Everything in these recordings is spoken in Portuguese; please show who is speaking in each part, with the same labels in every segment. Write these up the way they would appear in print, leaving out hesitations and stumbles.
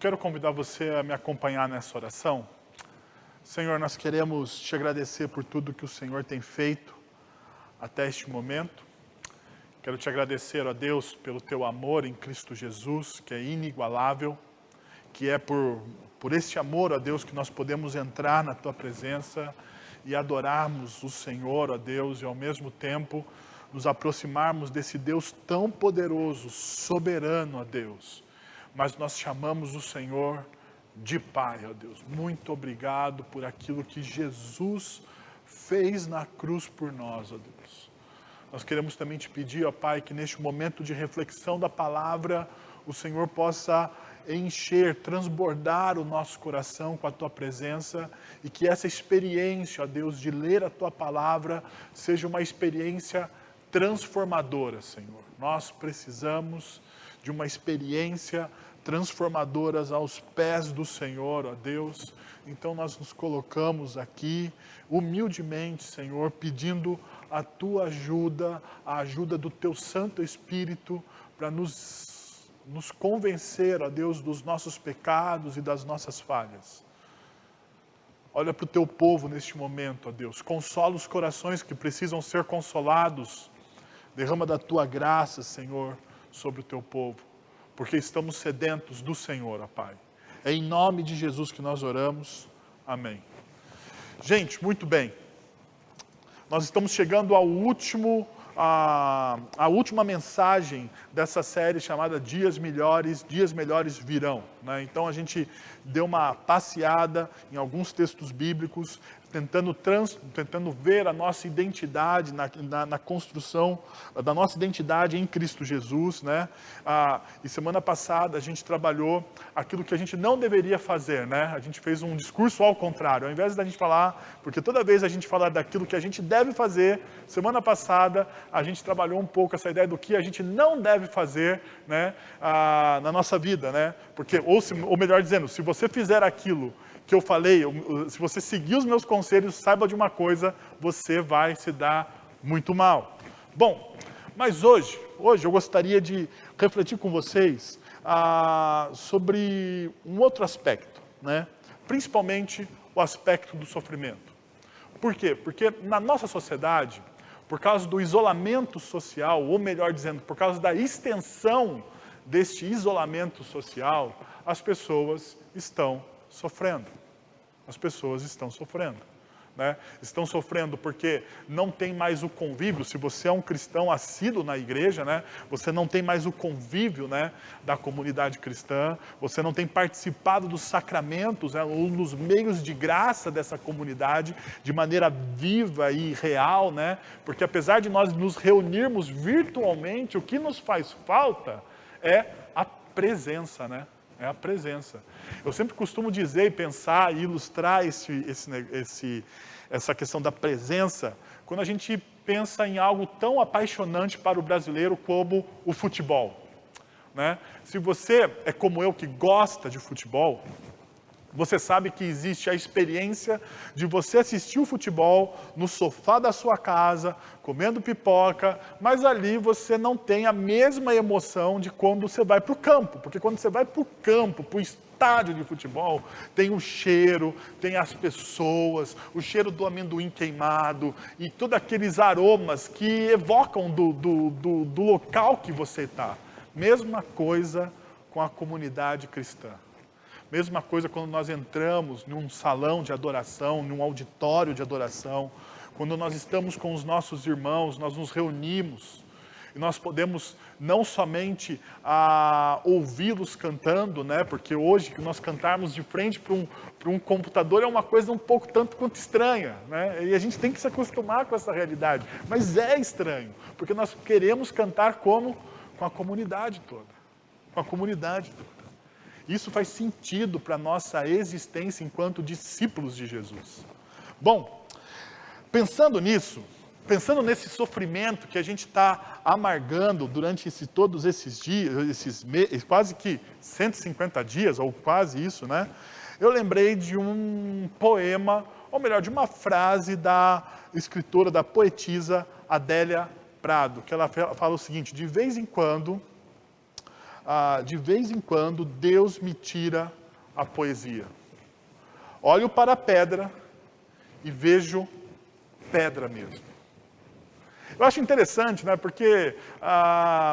Speaker 1: Quero convidar você a me acompanhar nessa oração. Senhor, nós queremos te agradecer por tudo que o Senhor tem feito até este momento. Quero te agradecer, ó Deus, pelo teu amor em Cristo Jesus, que é inigualável, que é por este amor, ó Deus, que nós podemos entrar na tua presença e adorarmos o Senhor, ó Deus, e ao mesmo tempo nos aproximarmos desse Deus tão poderoso, soberano, ó Deus. Mas nós chamamos o Senhor de Pai, ó Deus. Muito obrigado por aquilo que Jesus fez na cruz por nós, ó Deus. Nós queremos também te pedir, ó Pai, que neste momento de reflexão da palavra, o Senhor possa encher, transbordar o nosso coração com a Tua presença e que essa experiência, ó Deus, de ler a Tua palavra seja uma experiência transformadora, Senhor. Nós precisamos de uma experiência transformadora aos pés do Senhor, ó Deus. Então nós nos colocamos aqui humildemente, Senhor, pedindo a Tua ajuda, a ajuda do Teu Santo Espírito para nos convencer, ó Deus, dos nossos pecados e das nossas falhas. Olha para o Teu povo neste momento, ó Deus. Consola os corações que precisam ser consolados. Derrama da Tua graça, Senhor, sobre o Teu povo, porque estamos sedentos do Senhor, ó Pai. É em nome de Jesus que nós oramos. Amém. Gente, muito bem. Nós estamos chegando ao a última mensagem dessa série chamada Dias Melhores Virão, né? Então a gente deu uma passeada em alguns textos bíblicos, tentando ver a nossa identidade na construção da nossa identidade em Cristo Jesus, né? E semana passada a gente trabalhou aquilo que a gente não deveria fazer, né? A gente fez um discurso ao contrário, ao invés da gente falar, porque toda vez a gente fala daquilo que a gente deve fazer, semana passada a gente trabalhou um pouco essa ideia do que a gente não deve fazer, né? Na nossa vida, né? Porque, ou melhor dizendo, se você fizer aquilo que eu falei, se você seguir os meus conselhos, saiba de uma coisa, você vai se dar muito mal. Bom, mas hoje eu gostaria de refletir com vocês sobre um outro aspecto, né? Principalmente o aspecto do sofrimento. Por quê? Porque na nossa sociedade, por causa do isolamento social, ou melhor dizendo, por causa da extensão deste isolamento social, as pessoas estão sofrendo. As pessoas estão sofrendo, né? Estão sofrendo porque não tem mais o convívio. Se você é um cristão assíduo na igreja, né? Você não tem mais o convívio, né, da comunidade cristã. Você não tem participado dos sacramentos, né, ou nos meios de graça dessa comunidade de maneira viva e real, né? Porque apesar de nós nos reunirmos virtualmente, o que nos faz falta é a presença, né? É a presença. Eu sempre costumo dizer e pensar e ilustrar essa questão da presença quando a gente pensa em algo tão apaixonante para o brasileiro como o futebol, né? Se você é como eu que gosta de futebol, você sabe que existe a experiência de você assistir o futebol no sofá da sua casa, comendo pipoca, mas ali você não tem a mesma emoção de quando você vai para o campo. Porque quando você vai para o campo, para o estádio de futebol, tem o cheiro, tem as pessoas, o cheiro do amendoim queimado e todos aqueles aromas que evocam do local que você está. Mesma coisa com a comunidade cristã. Mesma coisa quando nós entramos num salão de adoração, num auditório de adoração, quando nós estamos com os nossos irmãos, nós nos reunimos e nós podemos não somente ouvi-los cantando, né? Porque hoje que nós cantarmos de frente para um computador é uma coisa um pouco tanto quanto estranha, né? E a gente tem que se acostumar com essa realidade, mas é estranho, porque nós queremos cantar com a comunidade toda, com a comunidade toda. Isso faz sentido para a nossa existência enquanto discípulos de Jesus. Bom, pensando nisso, pensando nesse sofrimento que a gente está amargando durante todos esses dias, quase que 150 dias, ou quase isso, né? Eu lembrei de um poema, ou melhor, de uma frase da escritora, da poetisa Adélia Prado, que ela fala o seguinte: de vez em quando de vez em quando, Deus me tira a poesia. Olho para a pedra e vejo pedra mesmo. Eu acho interessante, né, porque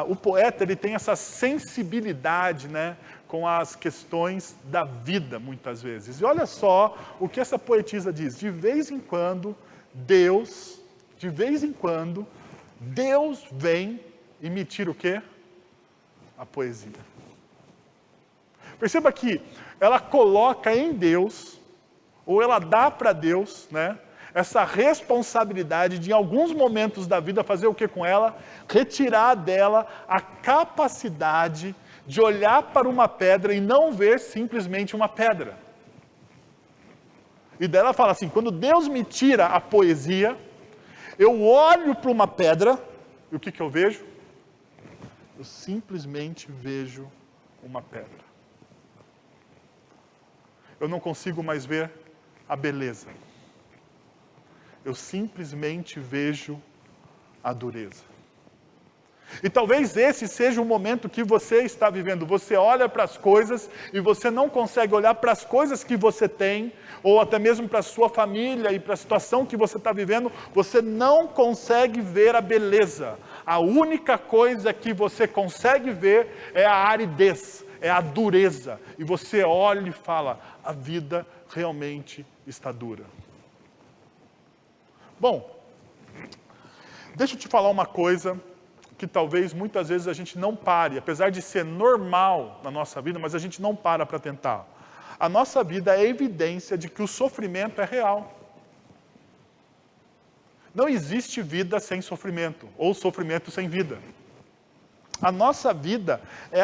Speaker 1: o poeta ele tem essa sensibilidade, né, com as questões da vida, muitas vezes. E olha só o que essa poetisa diz. De vez em quando, Deus vem e me tira o quê? A poesia. Perceba que ela coloca em Deus, ou ela dá para Deus, né, essa responsabilidade de, em alguns momentos da vida, fazer o que com ela? Retirar dela a capacidade de olhar para uma pedra e não ver simplesmente uma pedra. E daí ela fala assim, quando Deus me tira a poesia, eu olho para uma pedra, e o que eu vejo? Eu simplesmente vejo uma pedra. Eu não consigo mais ver a beleza. Eu simplesmente vejo a dureza. E talvez esse seja o momento que você está vivendo. Você olha para as coisas e você não consegue olhar para as coisas que você tem, ou até mesmo para a sua família e para a situação que você está vivendo, você não consegue ver a beleza. A única coisa que você consegue ver é a aridez, é a dureza. E você olha e fala, a vida realmente está dura. Bom, deixa eu te falar uma coisa que talvez muitas vezes a gente não pare, apesar de ser normal na nossa vida, mas a gente não para tentar. A nossa vida é evidência de que o sofrimento é real. Não existe vida sem sofrimento, ou sofrimento sem vida. A nossa vida é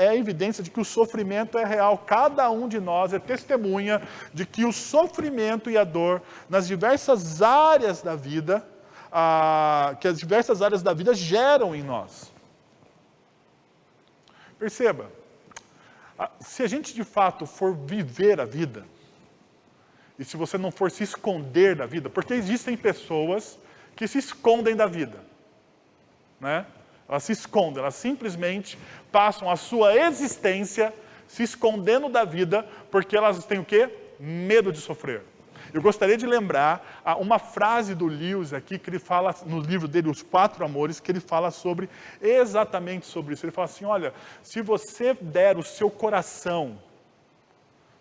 Speaker 1: a evidência de que o sofrimento é real. Cada um de nós é testemunha de que o sofrimento e a dor nas diversas áreas da vida, que as diversas áreas da vida geram em nós. Perceba, se a gente de fato for viver a vida, e se você não for se esconder da vida, porque existem pessoas que se escondem da vida, né? Elas se escondem, elas simplesmente passam a sua existência se escondendo da vida, porque elas têm o quê? Medo de sofrer. Eu gostaria de lembrar uma frase do Lewis aqui, que ele fala no livro dele, Os Quatro Amores, que ele fala exatamente sobre isso. Ele fala assim, olha, se você der o seu coração,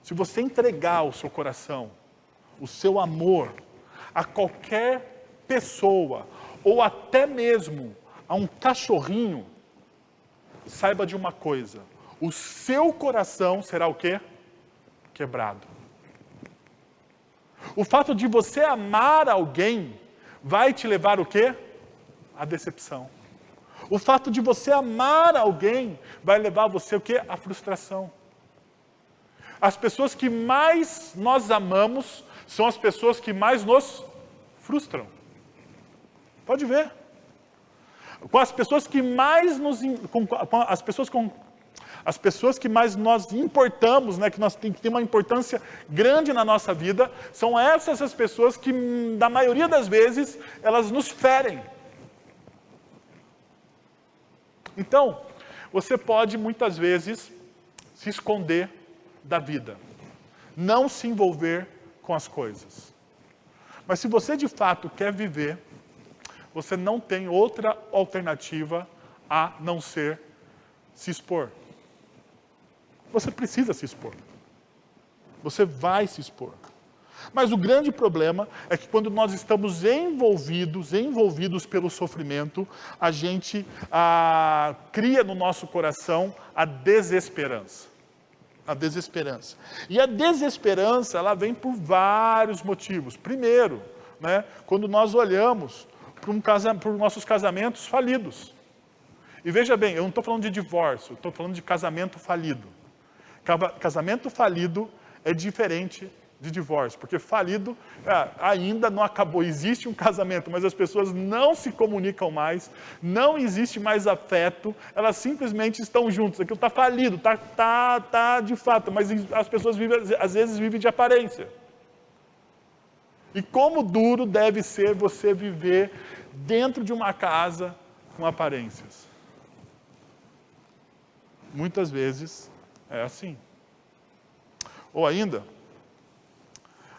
Speaker 1: se você entregar o seu coração, o seu amor, a qualquer pessoa, ou até mesmo a um cachorrinho, saiba de uma coisa, o seu coração será o quê? Quebrado. O fato de você amar alguém vai te levar o quê? A decepção. O fato de você amar alguém vai levar você o quê? A frustração. As pessoas que mais nós amamos são as pessoas que mais nos frustram. Pode ver. Com as pessoas que mais as pessoas que mais nós importamos, né, que nós tem que ter uma importância grande na nossa vida, são essas as pessoas que, na maioria das vezes, elas nos ferem. Então, você pode muitas vezes se esconder da vida, não se envolver com as coisas. Mas se você de fato quer viver, você não tem outra alternativa a não ser se expor. Você precisa se expor. Você vai se expor. Mas o grande problema é que quando nós estamos envolvidos pelo sofrimento, a gente cria no nosso coração a desesperança. A desesperança. E a desesperança, ela vem por vários motivos. Primeiro, né, quando nós olhamos para os nossos casamentos falidos. E veja bem, eu não estou falando de divórcio, eu estou falando de casamento falido. Casamento falido é diferente de divórcio, porque falido ainda não acabou. Existe um casamento, mas as pessoas não se comunicam mais, não existe mais afeto, elas simplesmente estão juntas. Aquilo está falido, está de fato, mas as pessoas às vezes vivem de aparência. E como duro deve ser você viver dentro de uma casa com aparências. Muitas vezes é assim. Ou ainda,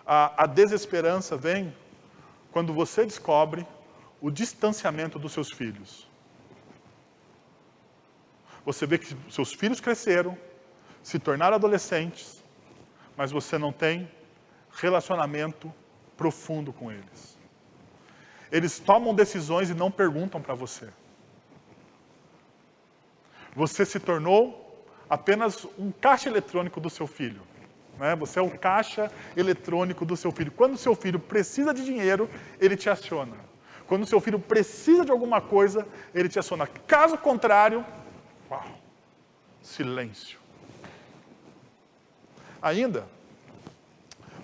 Speaker 1: a desesperança vem quando você descobre o distanciamento dos seus filhos. Você vê que seus filhos cresceram, se tornaram adolescentes, mas você não tem relacionamento profundo com eles. Eles tomam decisões e não perguntam para você. Você se tornou apenas um caixa eletrônico do seu filho. Né? Você é o caixa eletrônico do seu filho. Quando o seu filho precisa de dinheiro, ele te aciona. Quando o seu filho precisa de alguma coisa, ele te aciona. Caso contrário, uau, silêncio. Ainda,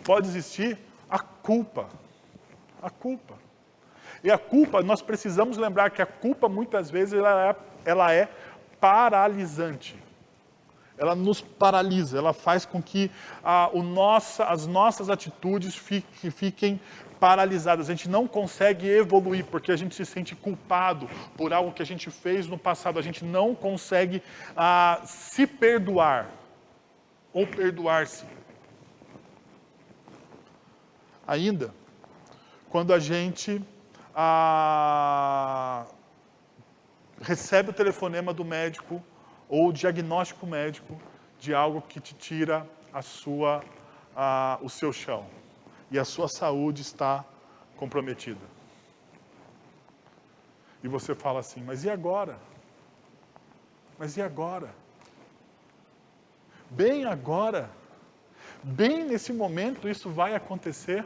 Speaker 1: pode existir a culpa. A culpa. E a culpa, nós precisamos lembrar que a culpa, muitas vezes, ela é paralisante. Ela nos paralisa, ela faz com que as nossas atitudes fiquem paralisadas. A gente não consegue evoluir porque a gente se sente culpado por algo que a gente fez no passado. A gente não consegue se perdoar ou perdoar-se. Ainda, quando a gente recebe o telefonema do médico ou o diagnóstico médico de algo que te tira o seu chão e a sua saúde está comprometida. E você fala assim, mas e agora? Mas e agora? Bem agora? Bem nesse momento isso vai acontecer?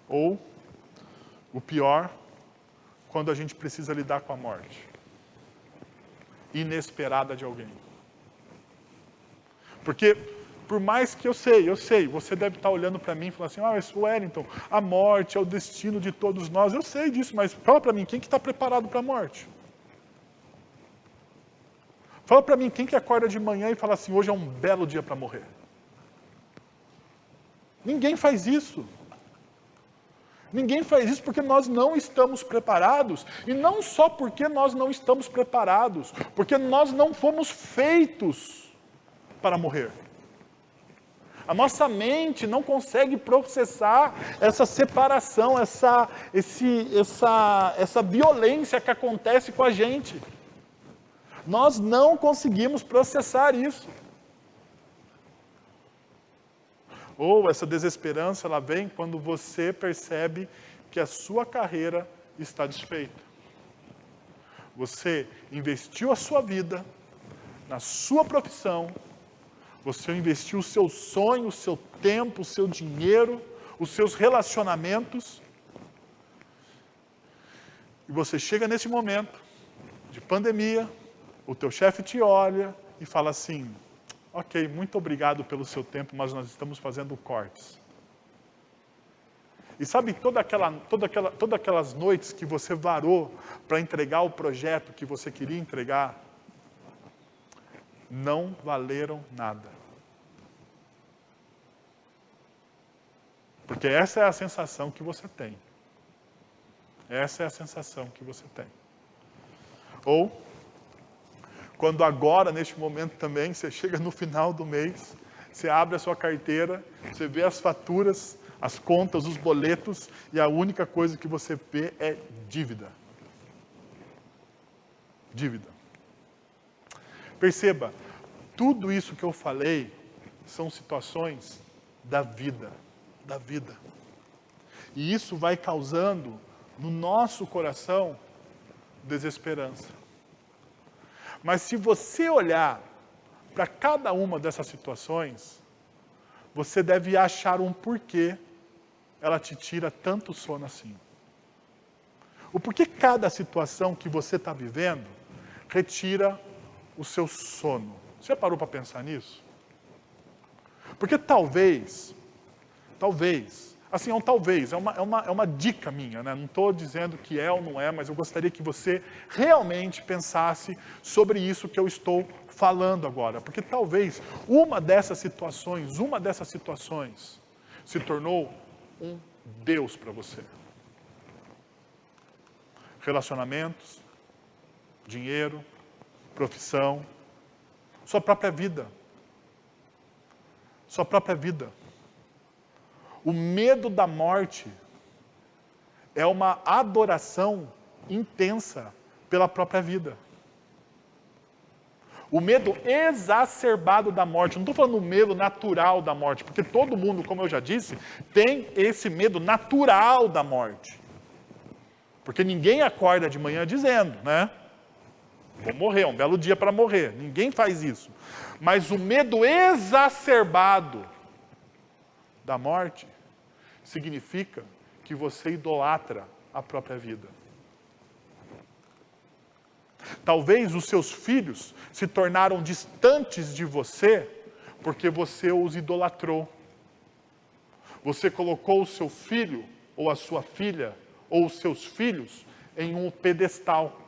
Speaker 1: Ou, o pior, quando a gente precisa lidar com a morte inesperada de alguém. Porque, por mais que eu sei, você deve estar olhando para mim e falando assim, mas Wellington, a morte é o destino de todos nós. Eu sei disso, mas fala para mim, quem que está preparado para a morte? Fala para mim, quem que acorda de manhã e fala assim, hoje é um belo dia para morrer? Ninguém faz isso. Ninguém faz isso porque nós não estamos preparados. E não só porque nós não estamos preparados, porque nós não fomos feitos para morrer. A nossa mente não consegue processar essa separação, essa violência que acontece com a gente. Nós não conseguimos processar isso. Ou essa desesperança, ela vem quando você percebe que a sua carreira está desfeita. Você investiu a sua vida na sua profissão, você investiu o seu sonho, o seu tempo, o seu dinheiro, os seus relacionamentos, e você chega nesse momento de pandemia, o teu chefe te olha e fala assim, ok, muito obrigado pelo seu tempo, mas nós estamos fazendo cortes. E sabe todas aquelas noites que você varou para entregar o projeto que você queria entregar? Não valeram nada. Porque essa é a sensação que você tem. Essa é a sensação que você tem. Ou, quando agora, neste momento também, você chega no final do mês, você abre a sua carteira, você vê as faturas, as contas, os boletos, e a única coisa que você vê é dívida. Dívida. Perceba, tudo isso que eu falei são situações da vida. Da vida. E isso vai causando no nosso coração desesperança. Mas se você olhar para cada uma dessas situações, você deve achar um porquê ela te tira tanto sono assim. O porquê cada situação que você está vivendo retira o seu sono. Você já parou para pensar nisso? Porque talvez, assim, é um talvez, é uma dica minha, né? Não estou dizendo que é ou não é, mas eu gostaria que você realmente pensasse sobre isso que eu estou falando agora. Porque talvez uma dessas situações se tornou um Deus para você. Relacionamentos, dinheiro, profissão, sua própria vida. Sua própria vida. O medo da morte é uma adoração intensa pela própria vida. O medo exacerbado da morte. Não estou falando do medo natural da morte, porque todo mundo, como eu já disse, tem esse medo natural da morte. Porque ninguém acorda de manhã dizendo, né? Vou morrer, é um belo dia para morrer. Ninguém faz isso. Mas o medo exacerbado da morte significa que você idolatra a própria vida. Talvez os seus filhos se tornaram distantes de você porque você os idolatrou. Você colocou o seu filho, ou a sua filha, ou os seus filhos em um pedestal.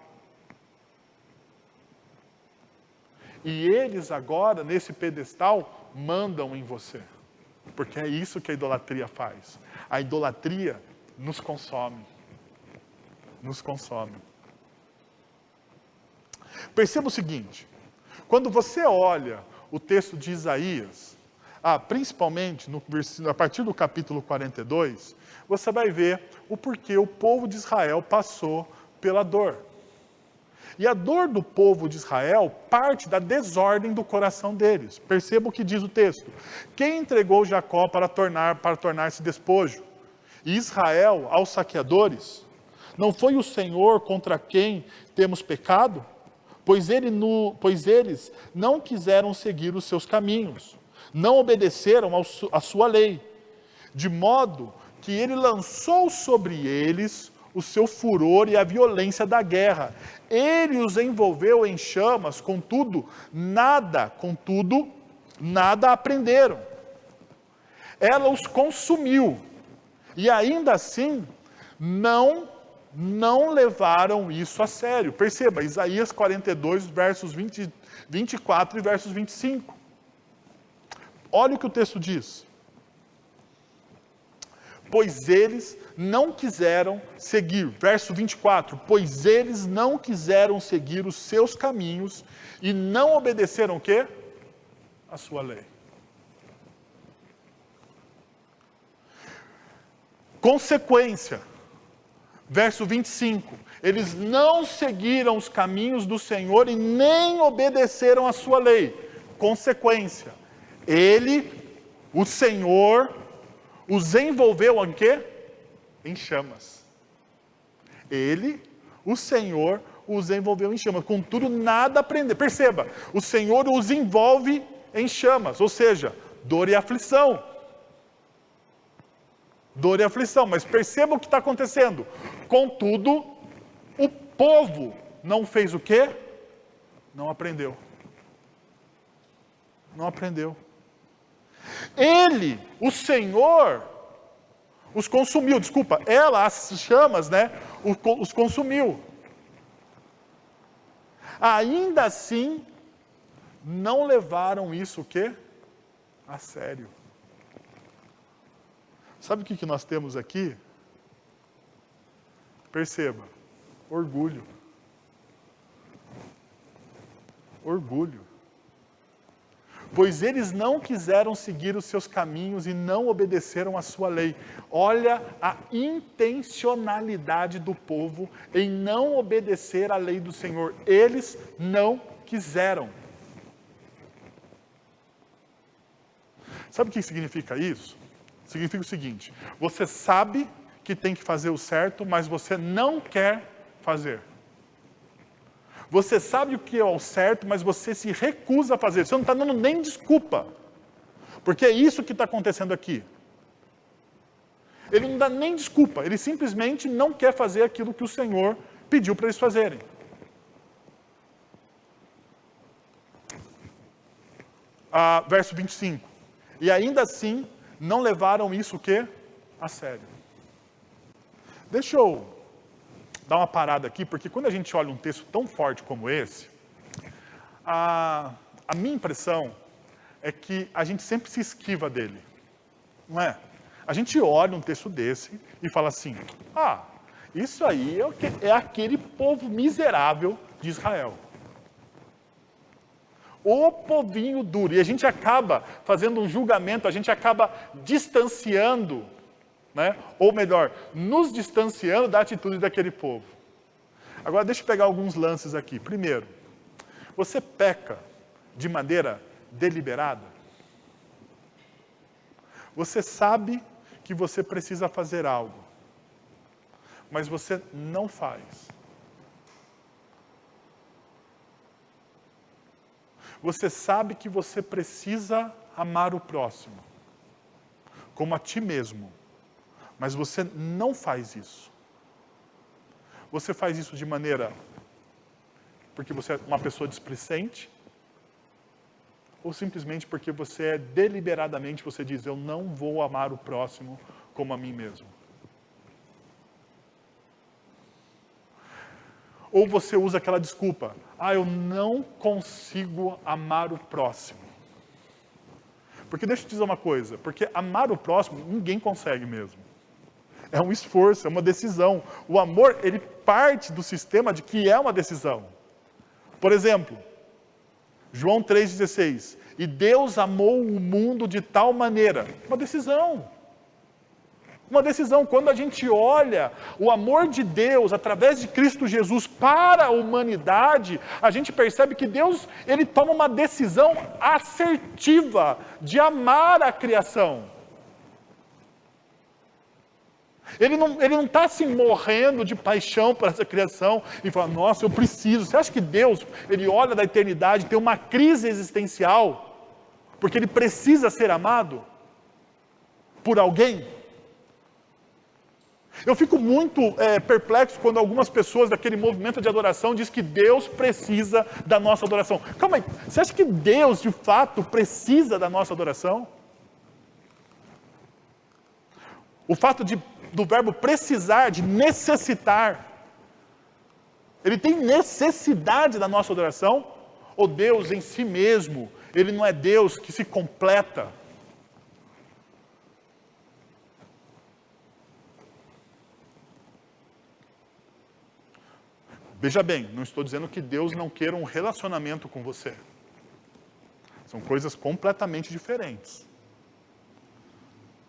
Speaker 1: E eles agora, nesse pedestal, mandam em você. Porque é isso que a idolatria faz. A idolatria nos consome. Nos consome. Perceba o seguinte, quando você olha o texto de Isaías, principalmente a partir do capítulo 42, você vai ver o porquê o povo de Israel passou pela dor. E a dor do povo de Israel parte da desordem do coração deles. Perceba o que diz o texto. Quem entregou Jacó para tornar-se despojo? E Israel aos saqueadores? Não foi o Senhor contra quem temos pecado? Pois eles não quiseram seguir os seus caminhos, não obedeceram à sua lei, de modo que ele lançou sobre eles o seu furor e a violência da guerra. Ele os envolveu em chamas, contudo, nada aprenderam. Ela os consumiu, e ainda assim, não levaram isso a sério. Perceba, Isaías 42, versos 24 e versos 25. Olha o que o texto diz. Pois eles não quiseram seguir, verso 24, pois eles não quiseram seguir os seus caminhos e não obedeceram o quê? A sua lei. Consequência. Verso 25, eles não seguiram os caminhos do Senhor e nem obedeceram a sua lei. Consequência, o Senhor, os envolveu em quê? Em chamas. O Senhor, os envolveu em chamas. Contudo, nada aprender. Perceba, o Senhor os envolve em chamas, ou seja, dor e aflição. Dor e aflição, mas perceba o que está acontecendo. Contudo, o povo não fez o quê? Não aprendeu. Não aprendeu. O Senhor, os consumiu. Desculpa, as chamas, né? Os consumiu. Ainda assim, não levaram isso o quê? A sério. Sabe o que nós temos aqui? Perceba, orgulho. Orgulho. Pois eles não quiseram seguir os seus caminhos e não obedeceram à sua lei. Olha a intencionalidade do povo em não obedecer à lei do Senhor. Eles não quiseram. Sabe o que significa isso? Significa o seguinte, você sabe que tem que fazer o certo, mas você não quer fazer. Você sabe o que é o certo, mas você se recusa a fazer. Você não está dando nem desculpa. Porque é isso que está acontecendo aqui. Ele não dá nem desculpa, ele simplesmente não quer fazer aquilo que o Senhor pediu para eles fazerem. Verso 25. E ainda assim, não levaram isso o quê? A sério. Deixa eu dar uma parada aqui, porque quando a gente olha um texto tão forte como esse, a minha impressão é que a gente sempre se esquiva dele. Não é? A gente olha um texto desse e fala assim, Isso aí é aquele povo miserável de Israel. O povinho duro. E a gente acaba fazendo um julgamento, a gente acaba distanciando, né? Ou melhor, nos distanciando da atitude daquele povo. Agora deixa eu pegar alguns lances aqui. Primeiro, você peca de maneira deliberada? Você sabe que você precisa fazer algo, mas você não faz. Você sabe que você precisa amar o próximo, como a ti mesmo, mas você não faz isso. Você faz isso de maneira porque você é uma pessoa displicente, ou simplesmente porque você é deliberadamente, você diz, eu não vou amar o próximo como a mim mesmo. Ou você usa aquela desculpa, eu não consigo amar o próximo. Porque deixa eu te dizer uma coisa, porque amar o próximo ninguém consegue mesmo. É um esforço, é uma decisão. O amor, ele parte do sistema de que é uma decisão. Por exemplo, João 3,16. E Deus amou o mundo de tal maneira. Uma decisão. Uma decisão. Quando a gente olha o amor de Deus através de Cristo Jesus para a humanidade, a gente percebe que Deus, ele toma uma decisão assertiva de amar a criação. Ele não está assim morrendo de paixão por essa criação e fala, nossa, eu preciso. Você acha que Deus, ele olha da eternidade, tem uma crise existencial, porque ele precisa ser amado por alguém? Eu fico muito perplexo quando algumas pessoas daquele movimento de adoração dizem que Deus precisa da nossa adoração. Calma aí, você acha que Deus de fato precisa da nossa adoração? O fato do verbo precisar, de necessitar, ele tem necessidade da nossa adoração? Ou Deus em si mesmo, ele não é Deus que se completa? Veja bem, não estou dizendo que Deus não queira um relacionamento com você. São coisas completamente diferentes.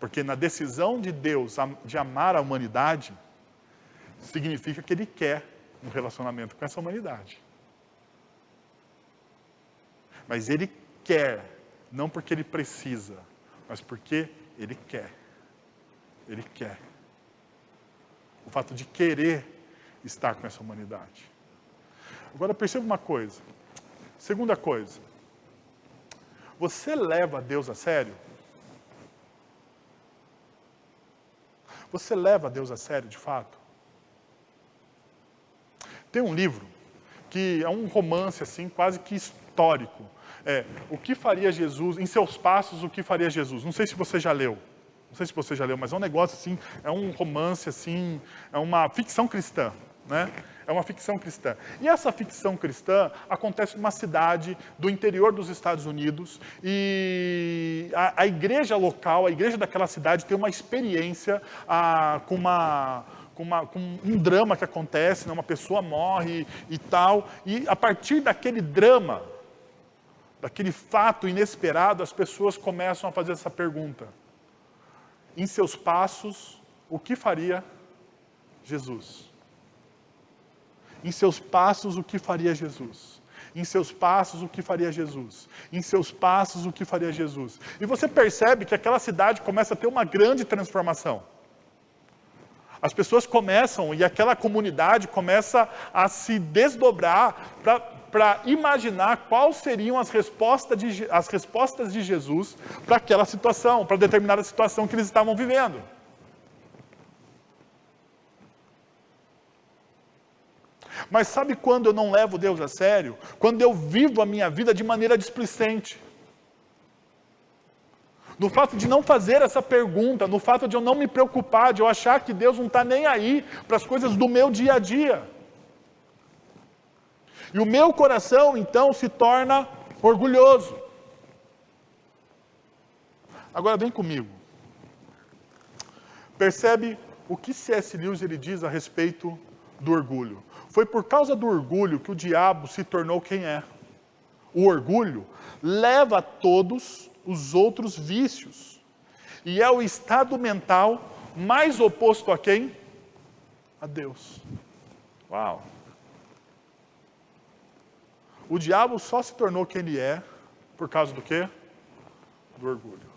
Speaker 1: Porque na decisão de Deus de amar a humanidade, significa que Ele quer um relacionamento com essa humanidade. Mas Ele quer, não porque Ele precisa, mas porque Ele quer. Ele quer. O fato de querer estar com essa humanidade. Agora perceba uma coisa. Segunda coisa. Você leva Deus a sério? Você leva Deus a sério, de fato? Tem um livro que é um romance assim, quase que histórico. O que faria Jesus, em seus passos, o que faria Jesus? Não sei se você já leu. Não sei se você já leu, mas é um negócio assim, é um romance assim, é uma ficção cristã, né? É uma ficção cristã. E essa ficção cristã acontece numa cidade do interior dos Estados Unidos e a igreja local, a igreja daquela cidade tem uma experiência com um drama que acontece, né? Uma pessoa morre e tal. E a partir daquele drama, daquele fato inesperado, as pessoas começam a fazer essa pergunta. Em seus passos, o que faria Jesus? Em seus passos, o que faria Jesus? Em seus passos, o que faria Jesus? Em seus passos, o que faria Jesus? E você percebe que aquela cidade começa a ter uma grande transformação. As pessoas começam, e aquela comunidade começa a se desdobrar para imaginar quais seriam as respostas de Jesus para aquela situação, para determinada situação que eles estavam vivendo. Mas sabe quando eu não levo Deus a sério? Quando eu vivo a minha vida de maneira displicente. No fato de não fazer essa pergunta, no fato de eu não me preocupar, de eu achar que Deus não está nem aí para as coisas do meu dia a dia. E o meu coração, então, se torna orgulhoso. Agora vem comigo. Percebe o que C.S. Lewis ele diz a respeito do orgulho. Foi por causa do orgulho que o diabo se tornou quem é. O orgulho leva a todos os outros vícios. E é o estado mental mais oposto a quem? A Deus. Uau! O diabo só se tornou quem ele é por causa do quê? Do orgulho.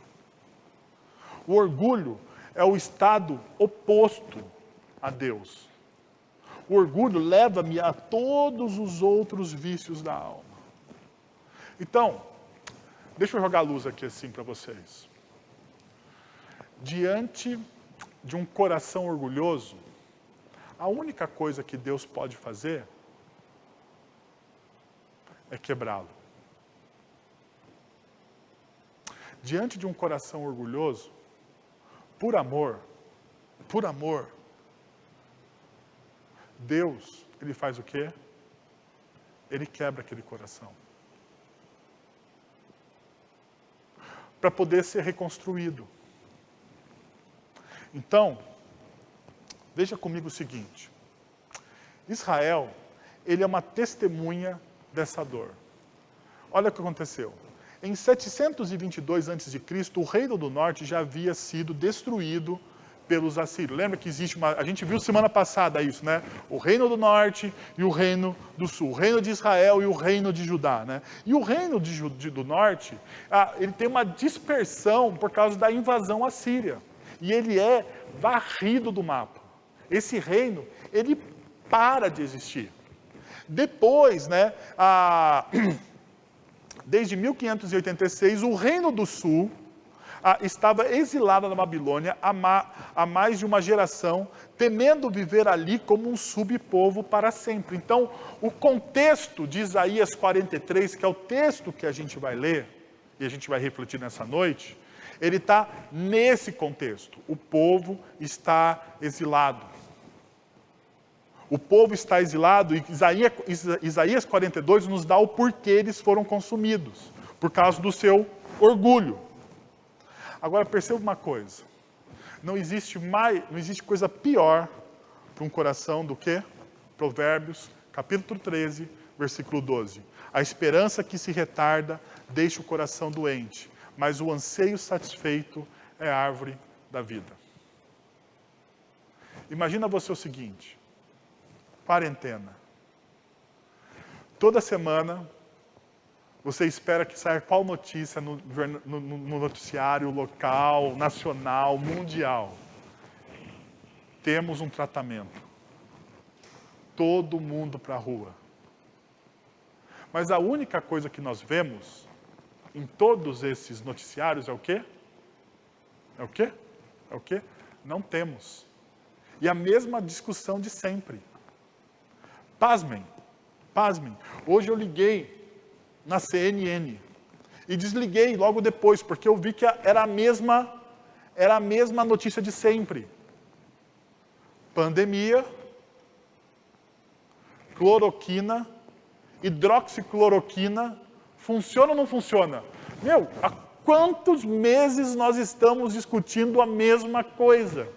Speaker 1: O orgulho é o estado oposto a Deus. O orgulho leva-me a todos os outros vícios da alma. Então, deixa eu jogar a luz aqui assim para vocês. Diante de um coração orgulhoso, a única coisa que Deus pode fazer é quebrá-lo. Diante de um coração orgulhoso, por amor, Deus, ele faz o quê? Ele quebra aquele coração. Para poder ser reconstruído. Então, veja comigo o seguinte. Israel, ele é uma testemunha dessa dor. Olha o que aconteceu. Em 722 a.C., o reino do norte já havia sido destruído pelos assírios. Lembra que existe a gente viu semana passada isso, né? O reino do norte e o reino do sul. O reino de Israel e o reino de Judá, né? E o reino do norte, ele tem uma dispersão por causa da invasão assíria. E ele é varrido do mapa. Esse reino, ele para de existir. Depois, né, desde 1586, o reino do sul estava exilado na Babilônia há mais de uma geração, temendo viver ali como um subpovo para sempre. Então, o contexto de Isaías 43, que é o texto que a gente vai ler, e a gente vai refletir nessa noite, ele está nesse contexto. O povo está exilado. O povo está exilado e Isaías 42 nos dá o porquê eles foram consumidos. Por causa do seu orgulho. Agora perceba uma coisa. Não existe coisa pior para um coração do que Provérbios, capítulo 13, versículo 12. A esperança que se retarda deixa o coração doente, mas o anseio satisfeito é a árvore da vida. Imagina você o seguinte, quarentena. Toda semana, você espera que saia qual notícia no noticiário local, nacional, mundial. Temos um tratamento. Todo mundo para a rua. Mas a única coisa que nós vemos em todos esses noticiários é o quê? É o quê? É o quê? Não temos. E a mesma discussão de sempre. Pasmem. Hoje eu liguei na CNN e desliguei logo depois, porque eu vi que era a mesma notícia de sempre. Pandemia, cloroquina, hidroxicloroquina, funciona ou não funciona? Há quantos meses nós estamos discutindo a mesma coisa?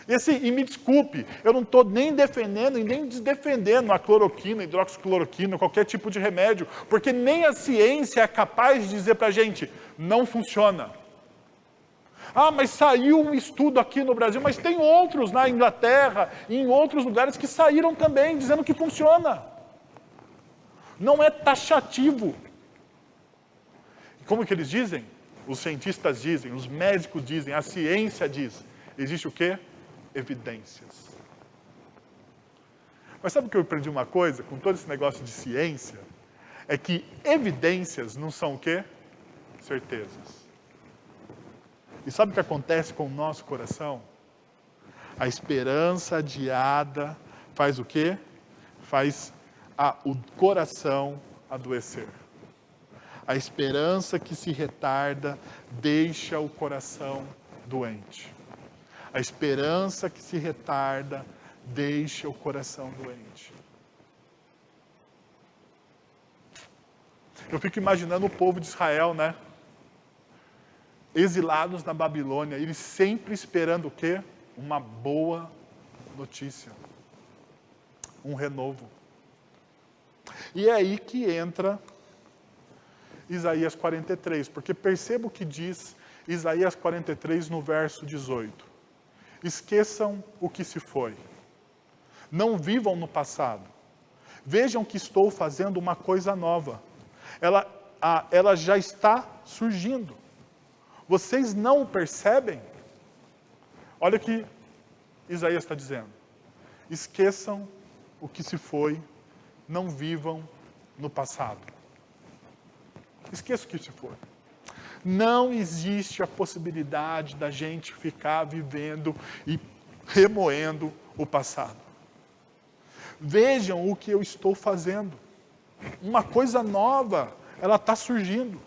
Speaker 1: E assim, me desculpe, eu não estou nem defendendo e nem desdefendendo a cloroquina, hidroxicloroquina, qualquer tipo de remédio, porque nem a ciência é capaz de dizer para a gente, não funciona. Mas saiu um estudo aqui no Brasil, mas tem outros na Inglaterra e em outros lugares que saíram também, dizendo que funciona. Não é taxativo. Como que eles dizem? Os cientistas dizem, os médicos dizem, a ciência diz. Existe o quê? Evidências. Mas sabe o que eu aprendi uma coisa com todo esse negócio de ciência? É que evidências não são o quê? Certezas. E sabe o que acontece com o nosso coração? A esperança adiada faz o quê? Faz o coração adoecer. A esperança que se retarda deixa o coração doente. A esperança que se retarda deixa o coração doente. Eu fico imaginando o povo de Israel, né? Exilados na Babilônia, eles sempre esperando o quê? uma boa notícia, um renovo. E é aí que entra Isaías 43, porque perceba o que diz Isaías 43 no verso 18. Esqueçam o que se foi. Não vivam no passado. Vejam que estou fazendo uma coisa nova. Ela já está surgindo. Vocês não o percebem? Olha o que Isaías está dizendo. Esqueçam o que se foi. Não vivam no passado. Esqueça o que se foi. Não existe a possibilidade da gente ficar vivendo e remoendo o passado. Vejam o que eu estou fazendo. Uma coisa nova, ela está surgindo.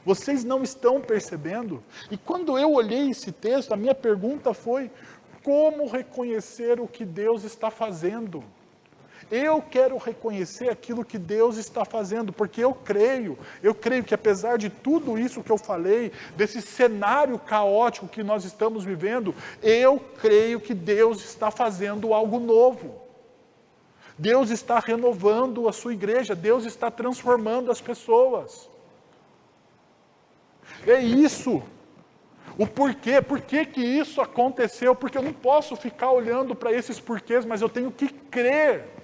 Speaker 1: Vocês não estão percebendo? E quando eu olhei esse texto, a minha pergunta foi: como reconhecer o que Deus está fazendo? Eu quero reconhecer aquilo que Deus está fazendo, porque eu creio que apesar de tudo isso que eu falei, desse cenário caótico que nós estamos vivendo, eu creio que Deus está fazendo algo novo. Deus está renovando a sua igreja, Deus está transformando as pessoas. É isso. O porquê? Por que isso aconteceu? Porque eu não posso ficar olhando para esses porquês, mas eu tenho que crer.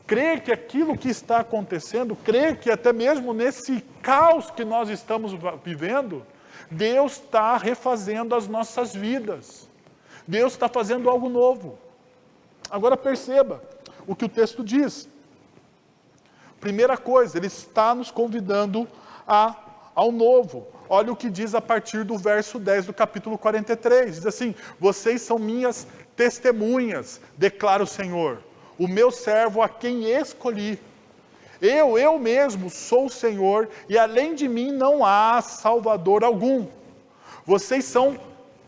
Speaker 1: Crer que aquilo que está acontecendo, crer que até mesmo nesse caos que nós estamos vivendo, Deus está refazendo as nossas vidas. Deus está fazendo algo novo. Agora perceba o que o texto diz. Primeira coisa, ele está nos convidando ao novo. Olha o que diz a partir do verso 10 do capítulo 43. Diz assim: vocês são minhas testemunhas, declara o Senhor, o meu servo a quem escolhi. Eu mesmo sou o Senhor, e além de mim não há Salvador algum. Vocês são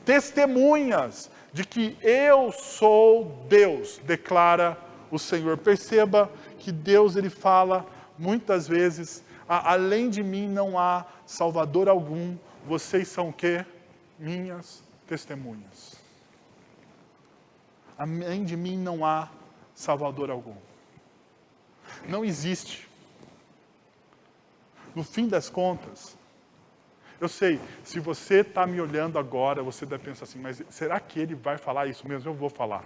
Speaker 1: testemunhas de que eu sou Deus, declara o Senhor. Perceba que Deus, ele fala muitas vezes: além de mim não há Salvador algum. Vocês são o quê? Minhas testemunhas. Além de mim não há Salvador algum. Não existe. No fim das contas, eu sei, se você está me olhando agora, você deve pensar assim: mas será que ele vai falar isso mesmo? Eu vou falar.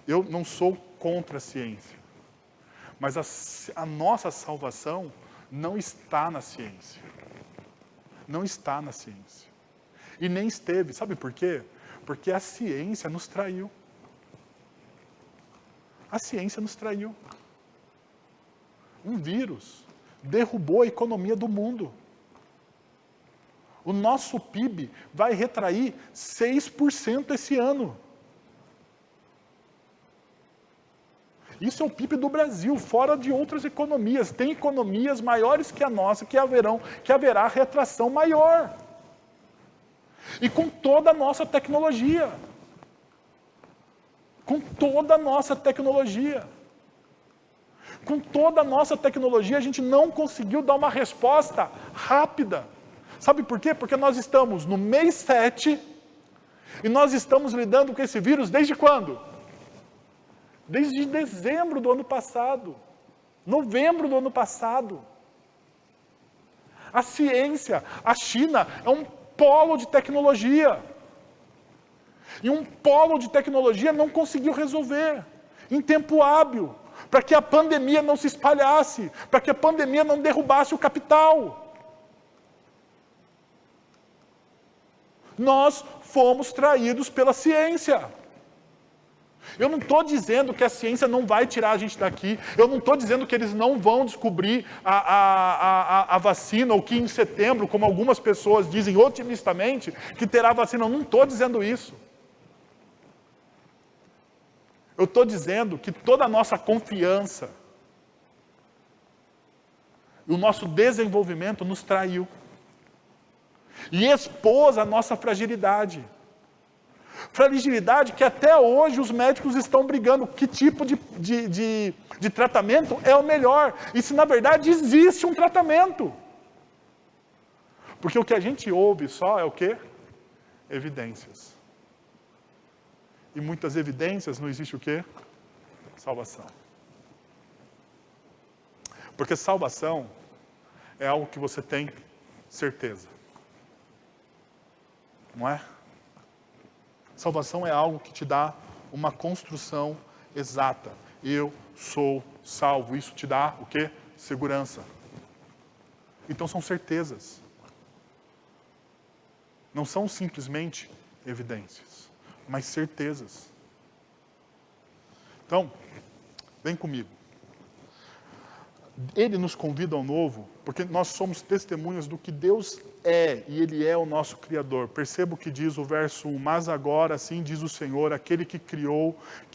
Speaker 1: Eu não sou contra a ciência. Mas a nossa salvação não está na ciência. Não está na ciência. E nem esteve. Sabe por quê? Porque a ciência nos traiu. A ciência nos traiu. Um vírus derrubou a economia do mundo. O nosso PIB vai retrair 6% esse ano. Isso é o PIB do Brasil, fora de outras economias. Tem economias maiores que a nossa, que haverá retração maior. E com toda a nossa tecnologia. Com toda a nossa tecnologia. Com toda a nossa tecnologia, a gente não conseguiu dar uma resposta rápida. Sabe por quê? Porque nós estamos no mês 7 e nós estamos lidando com esse vírus desde quando? Desde dezembro do ano passado. Novembro do ano passado. A ciência, a China é um polo de tecnologia. E um polo de tecnologia não conseguiu resolver em tempo hábil, para que a pandemia não se espalhasse, para que a pandemia não derrubasse o capital. Nós fomos traídos pela ciência. Eu não estou dizendo que a ciência não vai tirar a gente daqui. Eu não estou dizendo que eles não vão descobrir a vacina, ou que em setembro, como algumas pessoas dizem otimistamente, que terá vacina. Eu não estou dizendo isso. Eu estou dizendo que toda a nossa confiança e o nosso desenvolvimento nos traiu. E expôs a nossa fragilidade. Fragilidade que até hoje os médicos estão brigando. Que tipo de tratamento é o melhor? E se na verdade existe um tratamento. Porque o que a gente ouve só é o quê? Evidências. E muitas evidências não existe o quê? Salvação. Porque salvação é algo que você tem certeza. Não é? Salvação é algo que te dá uma construção exata. Eu sou salvo. Isso te dá o quê? Segurança. Então são certezas. Não são simplesmente evidências, mas certezas. Então, vem comigo. Ele nos convida ao novo, porque nós somos testemunhas do que Deus é, e Ele é o nosso Criador. Perceba o que diz o verso 1, mas agora, assim diz o Senhor, aquele que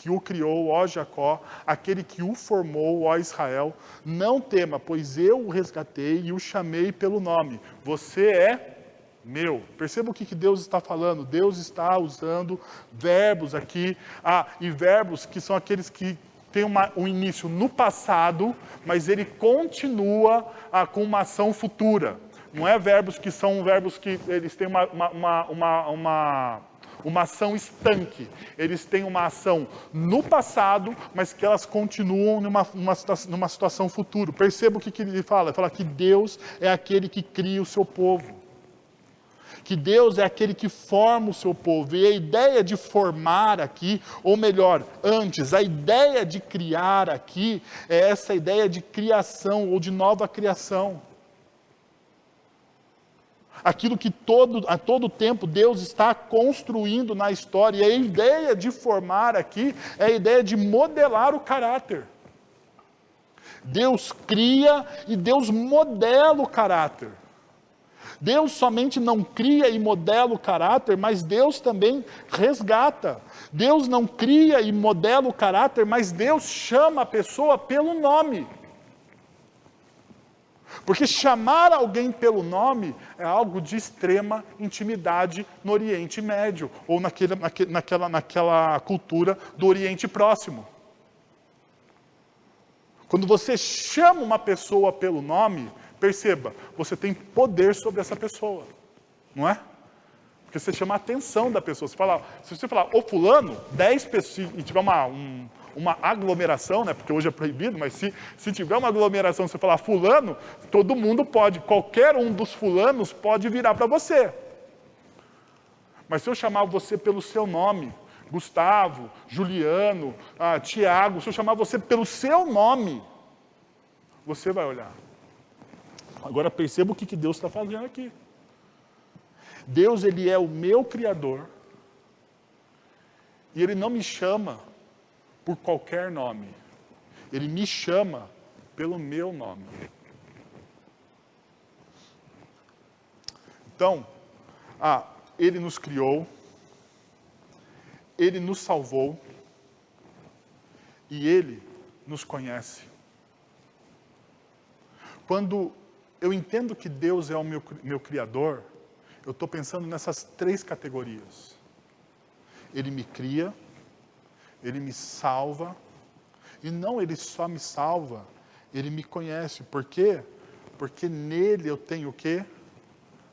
Speaker 1: o criou, ó Jacó, aquele que o formou, ó Israel, não tema, pois eu o resgatei e o chamei pelo nome. Você é meu. Perceba o que Deus está falando. Deus está usando verbos aqui, e verbos que são aqueles que tem um início no passado, mas ele continua com uma ação futura. Não é verbos que são verbos que eles têm uma ação estanque. Eles têm uma ação no passado, mas que elas continuam numa situação futura. Perceba o que ele fala. Ele fala que Deus é aquele que cria o seu povo. Que Deus é aquele que forma o seu povo. E a ideia de formar aqui, ou melhor, antes, a ideia de criar aqui, é essa ideia de criação, ou de nova criação. Aquilo que a todo tempo Deus está construindo na história. E a ideia de formar aqui é a ideia de modelar o caráter. Deus cria e Deus modela o caráter. Deus somente não cria e modela o caráter, mas Deus também resgata. Deus não cria e modela o caráter, mas Deus chama a pessoa pelo nome. Porque chamar alguém pelo nome é algo de extrema intimidade no Oriente Médio, ou naquela cultura do Oriente Próximo. Quando você chama uma pessoa pelo nome, perceba, você tem poder sobre essa pessoa, não é? Porque você chama a atenção da pessoa. Se você falar, ô fulano, 10 pessoas, e tiver uma aglomeração, né? Porque hoje é proibido, mas se tiver uma aglomeração, você falar fulano, todo mundo pode, qualquer um dos fulanos pode virar para você. Mas se eu chamar você pelo seu nome, Gustavo, Juliano, Tiago, se eu chamar você pelo seu nome, você vai olhar. Agora perceba o que Deus está fazendo aqui. Deus, Ele é o meu Criador. E Ele não me chama por qualquer nome. Ele me chama pelo meu nome. Então, Ele nos criou, Ele nos salvou e Ele nos conhece. Quando eu entendo que Deus é o meu Criador, eu estou pensando nessas 3 categorias. Ele me cria, Ele me salva, e não Ele só me salva, Ele me conhece. Por quê? Porque nele eu tenho o quê?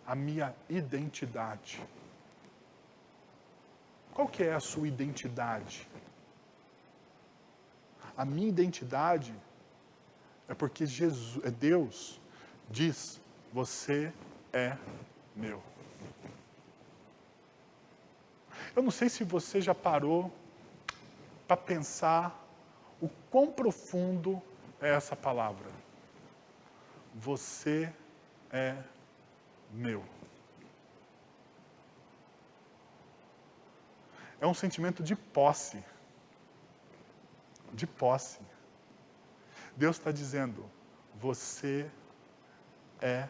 Speaker 1: A minha identidade. Qual que é a sua identidade? A minha identidade é porque Deus diz, você é meu. Eu não sei se você já parou para pensar o quão profundo é essa palavra. Você é meu. É um sentimento de posse. De posse. Deus está dizendo, você é